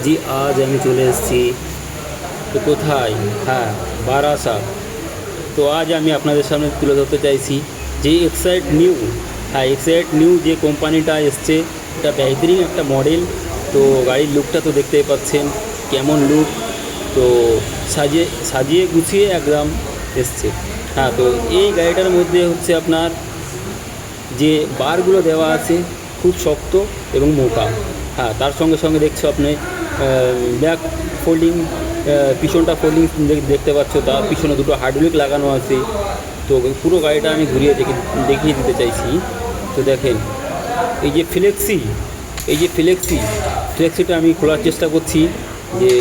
জি আজ আমি চলে এসেছি তো কোথায়, হ্যাঁ, বারাসাত। তো আজ আমি আপনাদের সামনে তুলে ধরতে চাইছি যে এক্সাইড নিউ, হ্যাঁ, এক্সাইড নিউ যে কোম্পানিটা এসছে, এটা বেহতরিন একটা মডেল। তো গাড়ির লুকটা তো দেখতেই পাচ্ছেন কেমন লুক। তো সাজিয়ে সাজিয়ে গুছিয়ে একদম এসছে। হ্যাঁ, তো এই গাড়িটার মধ্যে হচ্ছে আপনার যে বারগুলো দেওয়া আছে খুব শক্ত এবং মোটা। হ্যাঁ, তার সঙ্গে সঙ্গে দেখছো আপনি ব্যাক ফোল্ডিং, পিছনটা ফোল্ডিং দেখতে পাচ্ছ, তার পিছনে দুটো হাইড্রোলিক লাগানো আছে। তো পুরো গাড়িটা আমি ঘুরিয়ে দেখিয়ে দিতে চাইছি। তো দেখেন এই যে ফ্লেক্সিটা আমি খোলার চেষ্টা করছি। যে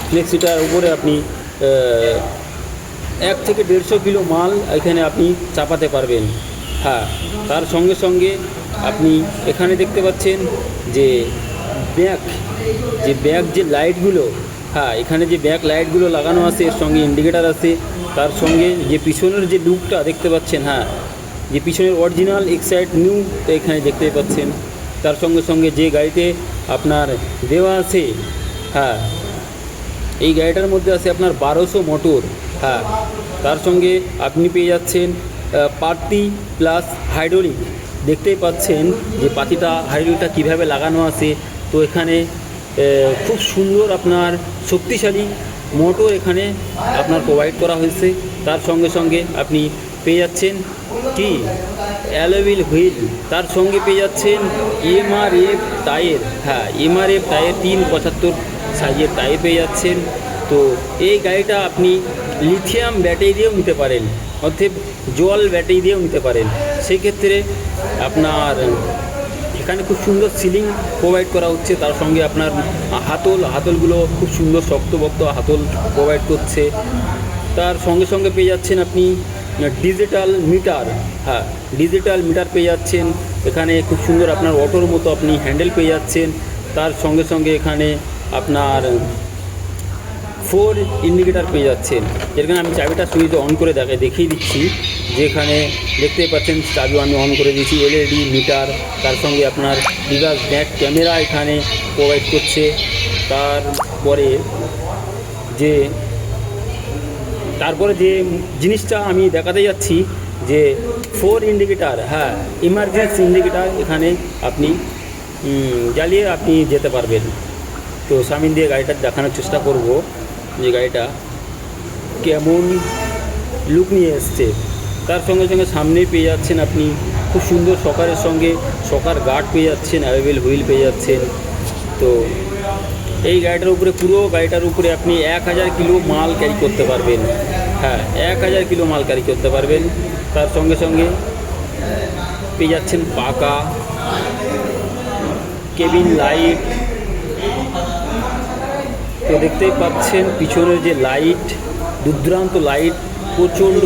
ফ্লেক্সিটার উপরে আপনি 1 থেকে 150 কিলো মাল এখানে আপনি চাপাতে পারবেন। হ্যাঁ, তার সঙ্গে সঙ্গে আপনি এখানে দেখতে পাচ্ছেন যে ব্যাক যে লাইটগুলো, হ্যাঁ, এখানে যে ব্যাক লাইটগুলো লাগানো আছে, এর সঙ্গে ইন্ডিকেটার আছে। তার সঙ্গে যে পিছনের যে লুকটা দেখতে পাচ্ছেন, হ্যাঁ, যে পিছনের অরিজিনাল এক্সাইড নিউ এখানে দেখতে পাচ্ছেন। তার সঙ্গে সঙ্গে যে গাড়িতে আপনার দেওয়া আছে, হ্যাঁ, এই গাড়িটার মধ্যে আছে আপনার 1200 মোটর। হ্যাঁ, তার সঙ্গে আপনি পেয়ে যাচ্ছেন পাতি প্লাস হাইড্রোলিক। দেখতেই পাচ্ছেন যে পাতিটা হাইড্রোলিকটা কীভাবে লাগানো আছে। তো এখানে খুব সুন্দর আপনার শক্তিশালী মোটর এখানে আপনার প্রোভাইড করা হয়েছে। তার সঙ্গে সঙ্গে আপনি পেয়ে যাচ্ছেন কি অ্যালুমিল হুইল, তার সঙ্গে পেয়ে যাচ্ছেন এমআরএফ টায়ার। হ্যাঁ, এমআরএফ টায়ার 375 সাইজের টায়ার পেয়ে যাচ্ছেন। তো এই গাড়িটা আপনি লিথিয়াম ব্যাটারি দিয়েও নিতে পারেন, অর্থাৎ জল ব্যাটারি দিয়েও নিতে পারেন। সেই ক্ষেত্রে আপনার এখানে খুব সুন্দর সিলিং প্রোভাইড করা হচ্ছে। তার সঙ্গে আপনার হাতলগুলো খুব সুন্দর শক্তপোক্ত হাতল প্রোভাইড করছে। তার সঙ্গে সঙ্গে পেয়ে যাচ্ছেন আপনি ডিজিটাল মিটার। হ্যাঁ, ডিজিটাল মিটার পেয়ে যাচ্ছেন এখানে। খুব সুন্দর আপনার অটোর মতো আপনি হ্যান্ডেল পেয়ে যাচ্ছেন। তার সঙ্গে সঙ্গে এখানে আপনার 4 ইন্ডিকেটার পেয়ে যাচ্ছেন। যেখানে আমি চাবিটা সুইচ অন করে দেখিয়ে দিচ্ছি। যেখানে দেখতে পাচ্ছেন চাবি আমি অন করে দিয়েছি। এলইডি মিটার, তার সঙ্গে আপনার রিভার্স ব্যাক ক্যামেরা এখানে প্রোভাইড করছে। তারপরে যে জিনিসটা আমি দেখাতে যাচ্ছি যে 4 ইন্ডিকেটার, হ্যাঁ, ইমার্জেন্সি ইন্ডিকেটার এখানে আপনি জ্বালিয়ে আপনি যেতে পারবেন। তো সামনে দিয়ে গাড়িটা দেখানোর চেষ্টা করব যে গাড়িটা কেমন লুক নিয়ে এসছে। তার সঙ্গে সঙ্গে সামনেই পেয়ে যাচ্ছেন আপনি খুব সুন্দর শকারের সঙ্গে শকার গার্ড পেয়ে যাচ্ছেন, অ্যাভেলেবেল হুইল পেয়ে যাচ্ছেন। তো এই গাড়িটার উপরে, পুরো গাড়িটার উপরে আপনি 1000 কিলো মাল ক্যারি করতে পারবেন। হ্যাঁ, 1000 কিলো মাল ক্যারি করতে পারবেন। তার সঙ্গে সঙ্গে পেয়ে যাচ্ছেন পাকা কেবিন লাইট। তো দেখতেই পাচ্ছেন পিছনের যে লাইট, দুর্দান্ত লাইট, প্রচণ্ড